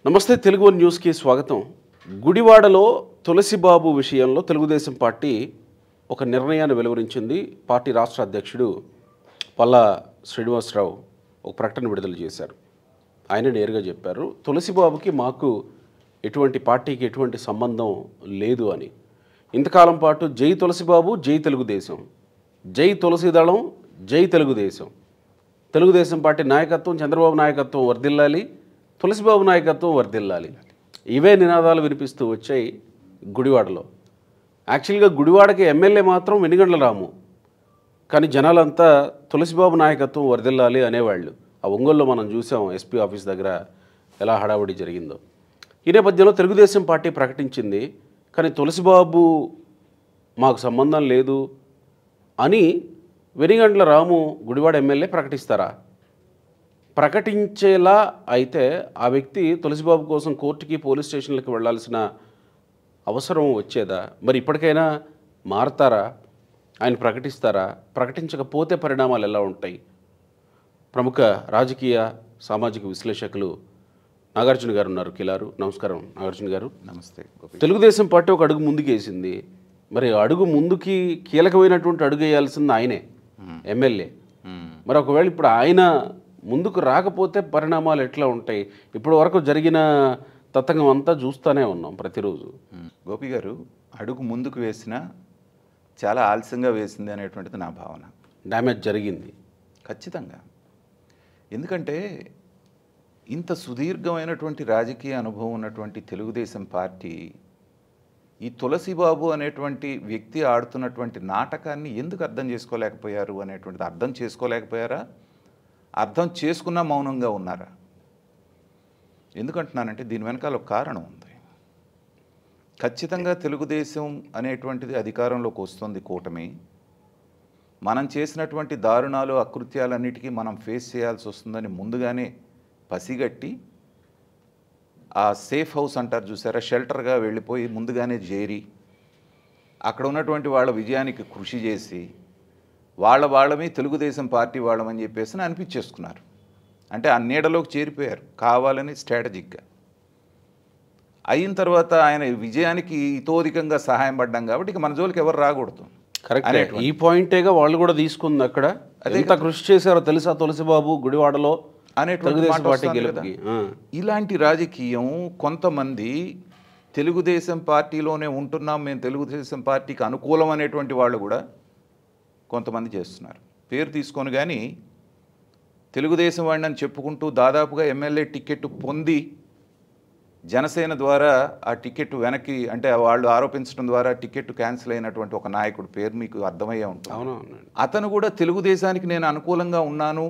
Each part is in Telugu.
నమస్తే తెలుగు వన్ న్యూస్కి స్వాగతం. గుడివాడలో తులసిబాబు విషయంలో తెలుగుదేశం పార్టీ ఒక నిర్ణయాన్ని వెలువరించింది. పార్టీ రాష్ట్ర అధ్యక్షుడు పల్లా శ్రీనివాసరావు ఒక ప్రకటన విడుదల చేశారు. ఆయన నేరుగా చెప్పారు, తులసిబాబుకి మాకు ఎటువంటి పార్టీకి ఎటువంటి సంబంధం లేదు అని. ఇంతకాలం పాటు జై తులసిబాబు, జై తెలుగుదేశం, జై తులసిదళం, జై తెలుగుదేశం, తెలుగుదేశం పార్టీ నాయకత్వం, చంద్రబాబు నాయకత్వం వర్ధిల్లాలి, తులసిబాబు నాయకత్వం వర్ధిల్లాలి, ఇవే నినాదాలు వినిపిస్తూ వచ్చాయి గుడివాడలో. యాక్చువల్గా గుడివాడకి ఎమ్మెల్యే మాత్రం వెనిగండ్ల రాము, కానీ జనాలంతా తులసిబాబు నాయకత్వం వర్ధిల్లాలి అనేవాళ్ళు. ఆ ఒంగోలులో మనం చూసాం ఎస్పీ ఆఫీస్ దగ్గర ఎలా హడావుడి జరిగిందో. ఈ నేపథ్యంలో తెలుగుదేశం పార్టీ ప్రకటించింది, కానీ తులసిబాబు మాకు సంబంధం లేదు అని వెనిగండ్ల రాము గుడివాడ ఎమ్మెల్యే ప్రకటిస్తారా? ప్రకటించేలా అయితే ఆ వ్యక్తి తులసిబాబు కోసం కోర్టుకి, పోలీస్ స్టేషన్లకు వెళ్లాల్సిన అవసరం వచ్చేదా? మరి ఇప్పటికైనా మారతారా? ఆయన ప్రకటిస్తారా? ప్రకటించకపోతే పరిణామాలు ఎలా ఉంటాయి? ప్రముఖ రాజకీయ సామాజిక విశ్లేషకులు నాగార్జున గారు ఉన్నారు. కిలారు. నమస్కారం నాగార్జున గారు. నమస్తే. తెలుగుదేశం పార్టీ ఒక అడుగు ముందుకేసింది. మరి అడుగు ముందుకి కీలకమైనటువంటి అడుగు వేయాల్సింది ఆయనే, ఎమ్మెల్యే. మరి ఒకవేళ ఇప్పుడు ఆయన ముందుకు రాకపోతే పరిణామాలు ఎట్లా ఉంటాయి? ఇప్పటి వరకు జరిగిన తతంగం అంతా చూస్తూనే ఉన్నాం ప్రతిరోజు. గోపి గారు, అడుగు ముందుకు వేసినా చాలా ఆలస్యంగా వేసింది అనేటువంటిది నా భావన. డ్యామేజ్ జరిగింది ఖచ్చితంగా. ఎందుకంటే ఇంత సుదీర్ఘమైనటువంటి రాజకీయ అనుభవం ఉన్నటువంటి తెలుగుదేశం పార్టీ ఈ తులసిబాబు అనేటువంటి వ్యక్తి ఆడుతున్నటువంటి నాటకాన్ని ఎందుకు అర్థం చేసుకోలేకపోయారు అనేటువంటిది. అర్థం చేసుకోలేకపోయారా? అర్థం చేసుకున్నా మౌనంగా ఉన్నారా? ఎందుకంటున్నానంటే దీని వెనకాల ఒక కారణం ఉంది. ఖచ్చితంగా తెలుగుదేశం అనేటువంటిది అధికారంలోకి వస్తుంది, కూటమి. మనం చేసినటువంటి దారుణాలు, అకృత్యాలన్నిటికీ మనం ఫేస్ చేయాల్సి వస్తుందని ముందుగానే పసిగట్టి ఆ సేఫ్ హౌస్ అంటారు చూసారా, షెల్టర్గా వెళ్ళిపోయి ముందుగానే చేరి అక్కడ ఉన్నటువంటి వాళ్ళ విజయానికి కృషి చేసి వాళ్ళమే తెలుగుదేశం పార్టీ వాళ్ళమని చెప్పేసి అనిపించేసుకున్నారు. అంటే ఆ నీడలోకి చేరిపోయారు కావాలని స్ట్రాటజిక్గా. అయిన తర్వాత ఆయన విజయానికి ఇతోధికంగా సహాయం పడ్డాం కాబట్టి ఇక మన జోలికి ఎవరు రాకూడదు. కరెక్ట్. ఈ పాయింటేగా వాళ్ళు కూడా తీసుకుంది. అక్కడ ఎంత కృషి చేశారో తెలుసా తులసిబాబు గుడివాడలో అనేటువంటి. ఇలాంటి రాజకీయం కొంతమంది తెలుగుదేశం పార్టీలోనే ఉంటున్నాం, మేము తెలుగుదేశం పార్టీకి అనుకూలం అనేటువంటి వాళ్ళు కూడా కొంతమంది చేస్తున్నారు. పేరు తీసుకొని కానీ తెలుగుదేశం వాడిని అని చెప్పుకుంటూ దాదాపుగా ఎమ్మెల్యే టికెట్ పొంది జనసేన ద్వారా ఆ టికెట్ వెనక్కి, అంటే వాళ్ళు ఆరోపించడం ద్వారా టికెట్ క్యాన్సిల్ అయినటువంటి ఒక నాయకుడు పేరు మీకు అర్థమయ్యే ఉంటుంది. అతను కూడా తెలుగుదేశానికి నేను అనుకూలంగా ఉన్నాను,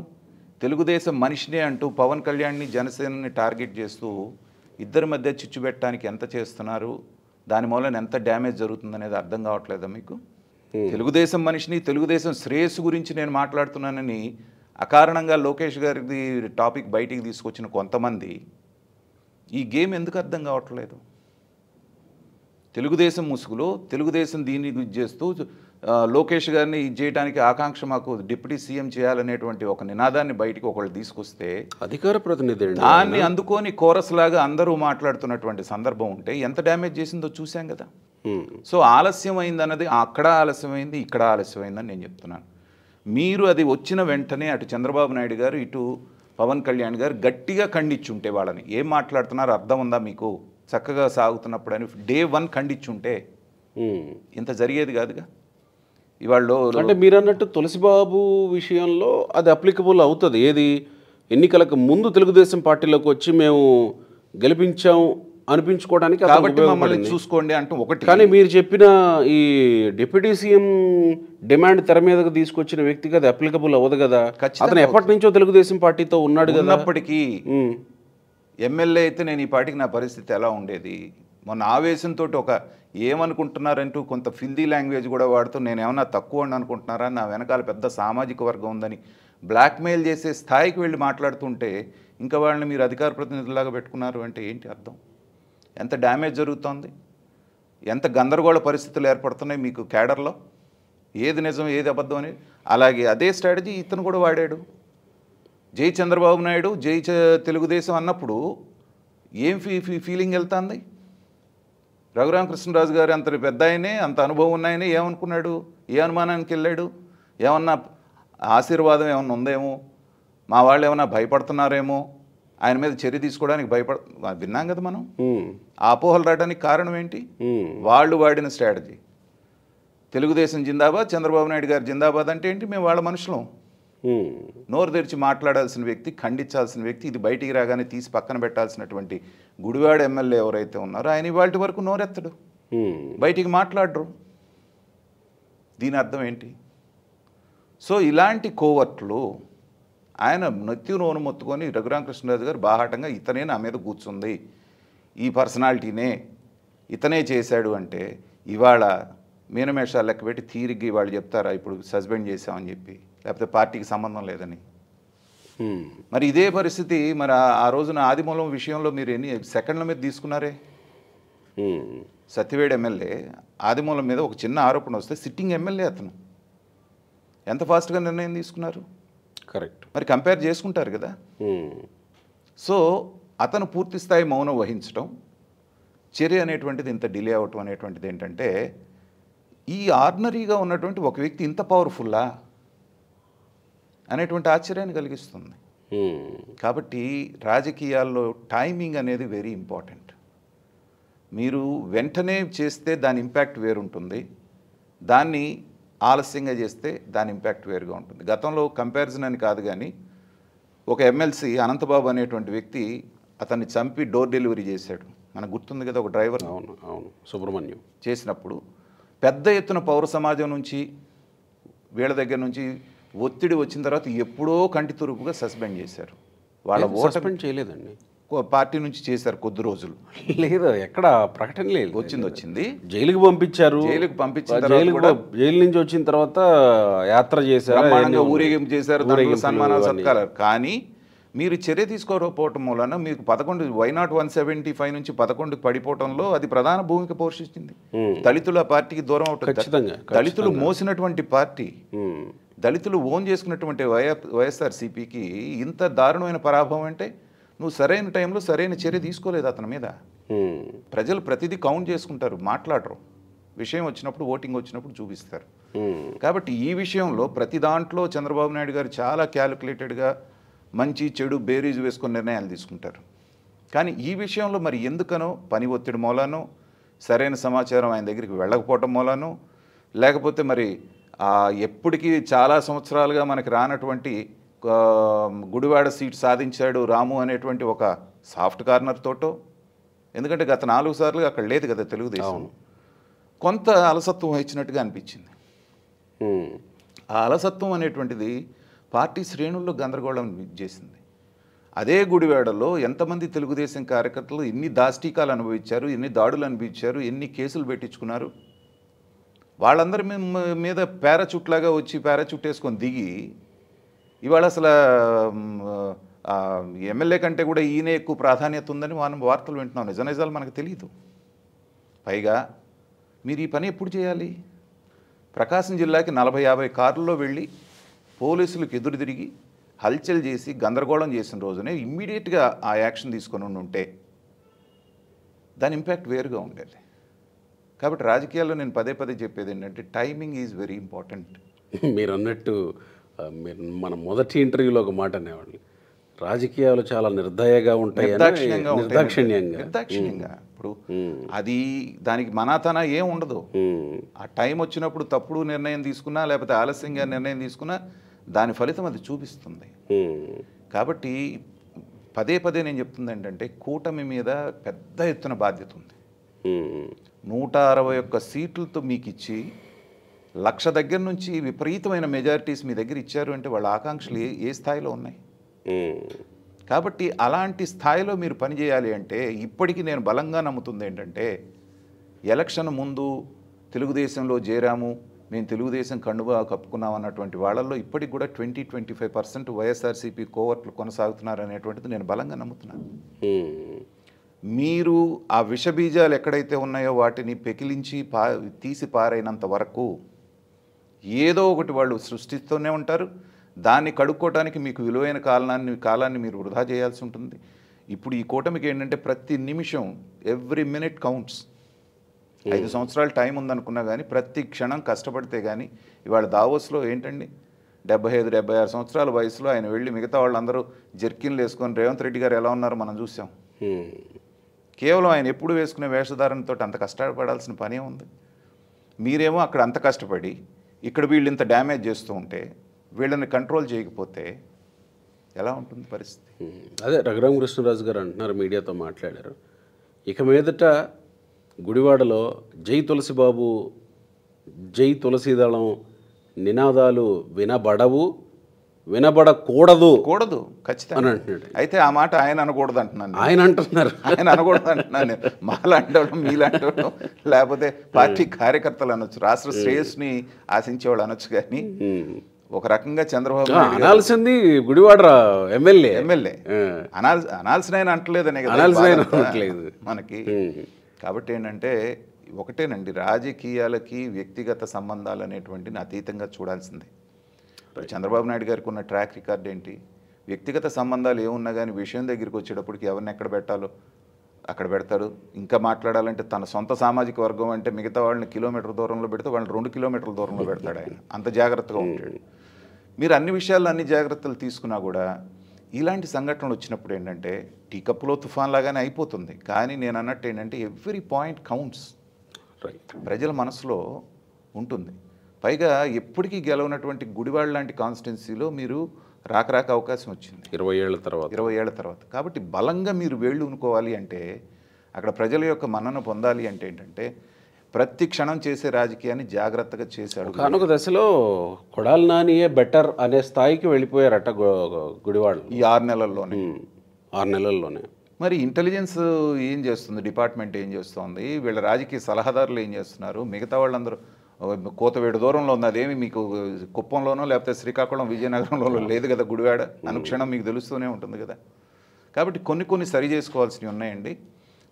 తెలుగుదేశం మనిషినే అంటూ పవన్ కళ్యాణ్ని, జనసేనని టార్గెట్ చేస్తూ ఇద్దరి మధ్య చిచ్చు పెట్టడానికి ఎంత చేస్తున్నారు, దాని మూలన ఎంత డ్యామేజ్ జరుగుతుందనేది అర్థం కావట్లేదా మీకు? తెలుగుదేశం మనిషిని, తెలుగుదేశం శ్రేయస్సు గురించి నేను మాట్లాడుతున్నానని అకారణంగా లోకేష్ గారిది టాపిక్ బయటికి తీసుకొచ్చిన కొంతమంది ఈ గేమ్ ఎందుకు అర్థం కావట్లేదు? తెలుగుదేశం ముసుగులో తెలుగుదేశం దీన్ని ఇది చేస్తూ లోకేష్ గారిని ఇది చేయడానికి ఆకాంక్ష మాకు డిప్యూటీ సీఎం చేయాలనేటువంటి ఒక నినాదాన్ని బయటికి ఒకళ్ళు తీసుకొస్తే అధికార ప్రతినిధి దాన్ని అందుకొని కోరస్ లాగా అందరూ మాట్లాడుతున్నటువంటి సందర్భం ఉంటే ఎంత డ్యామేజ్ చేసిందో చూసాం కదా. సో ఆలస్యం అయిందన్నది అక్కడ ఆలస్యమైంది, ఇక్కడ ఆలస్యమైందని నేను చెప్తున్నాను. మీరు అది వచ్చిన వెంటనే అటు చంద్రబాబు నాయుడు గారు, ఇటు పవన్ కళ్యాణ్ గారు గట్టిగా ఖండించుంటే, వాళ్ళని ఏం మాట్లాడుతున్నారు అర్థం ఉందా మీకు, చక్కగా సాగుతున్నప్పుడు అని డే 1 ఖండించుంటే ఇంత జరిగేది కాదుగా. ఇవాళ అంటే మీరు అన్నట్టు తులసిబాబు విషయంలో అది అప్లికబుల్ అవుతుంది. ఏది ఎన్నికలకు ముందు తెలుగుదేశం పార్టీలోకి వచ్చి మేము గెలిపించాం అనిపించుకోవడానికి, కాబట్టి మమ్మల్ని చూసుకోండి అంటూ ఒకటి. కానీ మీరు చెప్పిన ఈ డిప్యూటీ సీఎం డిమాండ్ తెర మీదకి తీసుకొచ్చిన వ్యక్తికి అది అప్లికబుల్ అవ్వదు కదా. అతను ఎప్పటి నుంచో తెలుగుదేశం పార్టీతో ఉన్నాడు కదా. ఉన్నప్పటికీ ఎమ్మెల్యే అయితే నేను ఈ పార్టీకి నా పరిస్థితి ఎలా ఉండేది? మొన్న ఆవేశంతో ఒక ఏమనుకుంటున్నారంటూ కొంత ఫిల్దీ లాంగ్వేజ్ కూడా వాడుతూ నేను ఏమన్నా తక్కువ అని అనుకుంటున్నారా, నా వెనకాల పెద్ద సామాజిక వర్గం ఉందని బ్లాక్మెయిల్ చేసే స్థాయికి వెళ్ళి మాట్లాడుతుంటే ఇంకా వాళ్ళని మీరు అధికార ప్రతినిధులాగా పెట్టుకున్నారు అంటే ఏంటి అర్థం? ఎంత డ్యామేజ్ జరుగుతోంది, ఎంత గందరగోళ పరిస్థితులు ఏర్పడుతున్నాయి మీకు క్యాడర్లో, ఏది నిజం ఏది అబద్ధం అని. అలాగే అదే స్ట్రాటజీ ఇతను కూడా వాడాడు. జై చంద్రబాబు నాయుడు, జై తెలుగుదేశం అన్నప్పుడు ఏం ఫీలింగ్ వెళ్తుంది? రఘురామకృష్ణరాజు గారు అంత పెద్ద ఆయనే, అంత అనుభవం ఉన్నాయని ఏమనుకున్నాడు? ఏ అనుమానానికి వెళ్ళాడు? ఏమన్నా ఆశీర్వాదం ఏమన్నా ఉందేమో, మా వాళ్ళు ఏమన్నా భయపడుతున్నారేమో, ఆయన మీద చర్య తీసుకోవడానికి విన్నాం కదా మనం. ఆ అపోహలు రావడానికి కారణం ఏంటి? వాళ్ళు వాడిన స్ట్రాటజీ. తెలుగుదేశం జిందాబాద్, చంద్రబాబు నాయుడు గారు జిందాబాద్ అంటే ఏంటి? మేము వాళ్ళ మనుషులం. నోరు తెరిచి మాట్లాడాల్సిన వ్యక్తి, ఖండించాల్సిన వ్యక్తి, ఇది బయటికి రాగానే తీసి పక్కన పెట్టాల్సినటువంటి గుడివాడ ఎమ్మెల్యే ఎవరైతే ఉన్నారో ఆయన ఇవాళ వరకు నోరెత్తడు, బయటికి మాట్లాడరు. దీని అర్థం ఏంటి? సో ఇలాంటి కోవర్ట్లు ఆయన నెత్తి నోను మొత్తుకొని రఘురామకృష్ణరాజు గారు బాహాటంగా ఇతనే నా మీద కూర్చుంది, ఈ పర్సనాలిటీనే ఇతనే చేశాడు అంటే ఇవాళ మీనమేషాలు లెక్క పెట్టి తీరిగ్గి వాళ్ళు చెప్తారా ఇప్పుడు సస్పెండ్ చేశామని చెప్పి, లేకపోతే పార్టీకి సంబంధం లేదని? మరి ఇదే పరిస్థితి మరి ఆ రోజున ఆదిమూలం విషయంలో మీరు ఎన్ని సెకండ్ల మీద తీసుకున్నారే? సత్యవేడు ఎమ్మెల్యే ఆదిమూలం మీద ఒక చిన్న ఆరోపణ వస్తే సిట్టింగ్ ఎమ్మెల్యే అతను ఎంత ఫాస్ట్గా నిర్ణయం తీసుకున్నారు? కరెక్ట్. మరి కంపేర్ చేసుకుంటారు కదా. సో అతను పూర్తి స్థాయి మౌనం వహించడం, చర్య అనేటువంటిది ఇంత డిలే అవటం అనేటువంటిది ఏంటంటే ఈ ఆర్డినరీగా ఉన్నటువంటి ఒక వ్యక్తి ఇంత పవర్ఫుల్లా అనేటువంటి ఆశ్చర్యాన్ని కలిగిస్తుంది. కాబట్టి రాజకీయాల్లో టైమింగ్ అనేది వెరీ ఇంపార్టెంట్. మీరు వెంటనే చేస్తే దాని ఇంపాక్ట్ వేరుంటుంది, దాన్ని ఆలస్యంగా చేస్తే దాని ఇంపాక్ట్ వేరుగా ఉంటుంది. గతంలో కంపారిజన్ అని కాదు కానీ ఒక ఎమ్మెల్సీ అనంతబాబు అనేటువంటి వ్యక్తి అతన్ని చంపి డోర్ డెలివరీ చేశాడు, మనకు గుర్తుంది కదా, ఒక డ్రైవర్. అవును అవును, సుబ్రహ్మణ్యం. చేసినప్పుడు పెద్ద ఎత్తున పౌర సమాజం నుంచి వీళ్ళ దగ్గర నుంచి ఒత్తిడి వచ్చిన తర్వాత ఎప్పుడో కంటి తురుపుగా సస్పెండ్ చేశారు. వాళ్ళ సస్పెండ్ చేయలేదండి, పార్టీ నుంచి చేశారు కొద్ది రోజులు. లేదు, ఎక్కడ ప్రకటన లేదు. వచ్చింది జైలుకి పంపించారు. జైలుకి పంపించిన జైలు నుంచి వచ్చిన తర్వాత యాత్ర చేశారు, ఊరేగింపు చేశారు, సన్మానాలు సత్కారాలు. కానీ మీరు చర్య తీసుకోకపోవటం మూలన మీకు 11 వైనాట్ 175 నుంచి 11కి పడిపోవటంలో అది ప్రధాన భూమిక పోషించింది. దళితుల పార్టీకి దూరం అవుతుంది. దళితులు మోసినటువంటి పార్టీ, దళితులు ఓన్ చేసుకున్నటువంటి వైఎస్ఆర్సీపీకి ఇంత దారుణమైన పరాభవం అంటే నువ్వు సరైన టైంలో సరైన చర్య తీసుకోలేదు అతని మీద. ప్రజలు ప్రతిదీ కౌంట్ చేసుకుంటారు, మాట్లాడరు. విషయం వచ్చినప్పుడు, ఓటింగ్ వచ్చినప్పుడు చూపిస్తారు. కాబట్టి ఈ విషయంలో ప్రతి దాంట్లో చంద్రబాబు నాయుడు గారు చాలా క్యాలిక్యులేటెడ్గా మంచి చెడు బేరీజ్ వేసుకొని నిర్ణయాలు తీసుకుంటారు. కానీ ఈ విషయంలో మరి ఎందుకనో పని ఒత్తిడి మూలానో, సరైన సమాచారం ఆయన దగ్గరికి వెళ్ళకపోవటం మూలానో, లేకపోతే మరి ఎప్పటికీ చాలా సంవత్సరాలుగా మనకి రానటువంటి గుడివాడ సీట్ సాధించాడు రాము అనేటువంటి ఒక సాఫ్ట్ కార్నర్ తోటో, ఎందుకంటే గత 4 సార్లు అక్కడ లేదు కదా తెలుగుదేశం, కొంత అలసత్వం వహించినట్టుగా అనిపించింది. ఆ అలసత్వం అనేటువంటిది పార్టీ శ్రేణుల్లో గందరగోళం చేసింది. అదే గుడివాడలో ఎంతమంది తెలుగుదేశం కార్యకర్తలు ఎన్ని దాష్టీకాలు అనుభవించారు, ఎన్ని దాడులు అనుభవించారు, ఎన్ని కేసులు పెట్టించుకున్నారు. వాళ్ళందరి మీద పారాచూట్ లాగా వచ్చి పారాచూట్ వేసుకొని దిగి ఇవాళ అసలు ఎమ్మెల్యే కంటే కూడా ఈయనే ఎక్కువ ప్రాధాన్యత ఉందని మనం వార్తలు వింటున్నాం. నిజాలు మనకు తెలియదు. పైగా మీరు ఈ పని ఎప్పుడు చేయాలి? ప్రకాశం జిల్లాకి 40-50 కార్లలో వెళ్ళి పోలీసులకు ఎదురు తిరిగి హల్చల్ చేసి గందరగోళం చేసిన రోజునే ఇమ్మీడియట్గా ఆ యాక్షన్ తీసుకొని ఉంటే దాని ఇంపాక్ట్ వేరుగా ఉండేది. కాబట్టి రాజకీయాల్లో నేను పదే చెప్పేది ఏంటంటే టైమింగ్ ఈజ్ వెరీ ఇంపార్టెంట్. మీరు అన్నట్టు మీరు మన మొదటి ఇంటర్వ్యూలో ఒక మాట అనేవాళ్ళు, రాజకీయాలు చాలా నిర్దయగా ఉంటాయి, నిర్దాక్షిణ్యంగా. ఇప్పుడు అది దానికి మనాతన ఏం ఉండదు. ఆ టైం వచ్చినప్పుడు తప్పుడు నిర్ణయం తీసుకున్నా లేకపోతే ఆలస్యంగా నిర్ణయం తీసుకున్నా దాని ఫలితం అది చూపిస్తుంది. కాబట్టి పదే నేను చెప్తుంది ఏంటంటే కూటమి మీద పెద్ద ఎత్తున బాధ్యత ఉంది. 161 సీట్లతో మీకు ఇచ్చి 1,00,000 దగ్గర నుంచి విపరీతమైన మెజారిటీస్ మీ దగ్గర ఇచ్చారు అంటే వాళ్ళ ఆకాంక్షలు ఏ స్థాయిలో ఉన్నాయి. కాబట్టి అలాంటి స్థాయిలో మీరు పనిచేయాలి అంటే ఇప్పటికీ నేను బలంగా నమ్ముతుంది ఏంటంటే ఎలక్షన్ ముందు తెలుగుదేశంలో చేరాము, మేము తెలుగుదేశం కండువా కప్పుకున్నాం అన్నటువంటి వాళ్ళల్లో ఇప్పటికి కూడా 20-25% వైఎస్ఆర్సీపీ కోవర్ట్లు కొనసాగుతున్నారు అనేటువంటిది నేను బలంగా నమ్ముతున్నాను. మీరు ఆ విషబీజాలు ఎక్కడైతే ఉన్నాయో వాటిని పెకిలించి తీసి పారైనంత వరకు ఏదో ఒకటి వాళ్ళు సృష్టిస్తూనే ఉంటారు. దాన్ని కడుక్కోవడానికి మీకు విలువైన కాలాన్ని మీరు వృధా చేయాల్సి ఉంటుంది. ఇప్పుడు ఈ కూటమికి ఏంటంటే ప్రతి నిమిషం ఎవ్రీ మినిట్ కౌంట్స్. 5 సంవత్సరాలు టైం ఉందనుకున్నా కానీ ప్రతి క్షణం కష్టపడితే కానీ ఇవాళ దావోస్లో ఏంటండి 75-76 సంవత్సరాల వయసులో ఆయన వెళ్ళి మిగతా వాళ్ళందరూ జర్కిన్లు వేసుకొని రేవంత్ రెడ్డి గారు ఎలా ఉన్నారో మనం చూసాం. కేవలం ఆయన ఎప్పుడు వేసుకునే వేషధారణతో అంత కష్టపడాల్సిన పనే ఉంది. మీరేమో అక్కడ అంత కష్టపడి ఇక్కడ వీళ్ళు ఇంత డ్యామేజ్ చేస్తూ ఉంటే వీళ్ళని కంట్రోల్ చేయకపోతే ఎలా ఉంటుంది పరిస్థితి? అదే రఘురామకృష్ణరాజు గారు అంటున్నారు, మీడియాతో మాట్లాడారు, ఇక మీదట గుడివాడలో జై తులసిబాబు, జై తులసీదళం నినాదాలు వినబడకూడదు కూడదు ఖచ్చితంగా అని అంటున్నాడు. అయితే ఆ మాట ఆయన అనకూడదు అంటున్నాను. ఆయన అంటున్నారు, ఆయన అనకూడదు అంటున్నాను. మాలాంటి వాళ్ళం, మీలాంటి వాళ్ళం, లేకపోతే పార్టీ కార్యకర్తలు అనొచ్చు, రాష్ట్ర శ్రేయస్ని ఆశించేవాళ్ళు అనొచ్చు. కానీ ఒక రకంగా చంద్రబాబు అనాల్సింది గుడివాడ ఎమ్మెల్యే అనాల్సిన ఆయన అంటలేదనే మనకి. కాబట్టి ఏంటంటే ఒకటేనండి, రాజకీయాలకి వ్యక్తిగత సంబంధాలు అనేటువంటిని అతీతంగా చూడాల్సిందే. చంద్రబాబు నాయుడు గారికి ఉన్న ట్రాక్ రికార్డ్ ఏంటి? వ్యక్తిగత సంబంధాలు ఏమున్నా కానీ విషయం దగ్గరికి వచ్చేటప్పటికి ఎవరిని ఎక్కడ పెట్టాలో అక్కడ పెడతాడు. ఇంకా మాట్లాడాలంటే తన సొంత సామాజిక వర్గం అంటే మిగతా వాళ్ళని కిలోమీటర్ దూరంలో పెడితే వాళ్ళని 2 కిలోమీటర్ల దూరంలో పెడతాడు ఆయన. అంత జాగ్రత్తగా ఉంటాడు. మీరు అన్ని విషయాల్లో అన్ని జాగ్రత్తలు తీసుకున్నా కూడా ఇలాంటి సంఘటనలు వచ్చినప్పుడు ఏంటంటే టీ కప్పులో తుఫాన్ లాగానే అయిపోతుంది. కానీ నేను అన్నట్టు ఏంటంటే ఎవ్రీ పాయింట్ కౌంట్స్ ప్రజల మనసులో ఉంటుంది. పైగా ఎప్పటికీ గెలవనటువంటి గుడివాడ లాంటి కాన్స్టిట్యున్సీలో మీరు రాక అవకాశం వచ్చింది 20 ఏళ్ల తర్వాత. కాబట్టి బలంగా మీరు వేళ్ళు ఉనుకోవాలి అంటే, అక్కడ ప్రజల యొక్క మన్నన పొందాలి అంటే ఏంటంటే ప్రతి క్షణం చేసే రాజకీయాన్ని జాగ్రత్తగా చేశాడు. కానొక దశలో కొడాలి నానియే బెటర్ అనే స్థాయికి వెళ్ళిపోయారట గుడివాడ ఈ 6 నెలల్లోనే. 6 నెలల్లోనే. మరి ఇంటెలిజెన్స్ ఏం చేస్తుంది, డిపార్ట్మెంట్ ఏం చేస్తుంది, వీళ్ళ రాజకీయ సలహాదారులు ఏం చేస్తున్నారు, మిగతా వాళ్ళందరూ కోతవేడు దూరంలో ఉంది. అదేమి మీకు కుప్పంలోనో లేకపోతే శ్రీకాకుళం విజయనగరంలో లేదు కదా గుడివాడ. అనుక్షణం మీకు తెలుస్తూనే ఉంటుంది కదా. కాబట్టి కొన్ని సరి చేసుకోవాల్సినవి ఉన్నాయండి.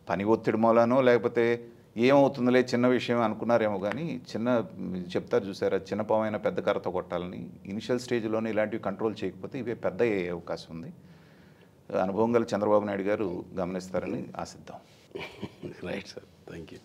పని ఒత్తిడి మూలానో లేకపోతే ఏమవుతుందిలే చిన్న విషయం అనుకున్నారేమో కానీ చెప్తారు చూసారా, చిన్న పామైన పెద్ద కర్రతో కొట్టాలని. ఇనిషియల్ స్టేజ్లోనే ఇలాంటివి కంట్రోల్ చేయకపోతే ఇవే పెద్ద అయ్యే అవకాశం ఉంది. అనుభవం గల చంద్రబాబు నాయుడు గారు గమనిస్తారని ఆశిద్దాం. Right sir, thank you.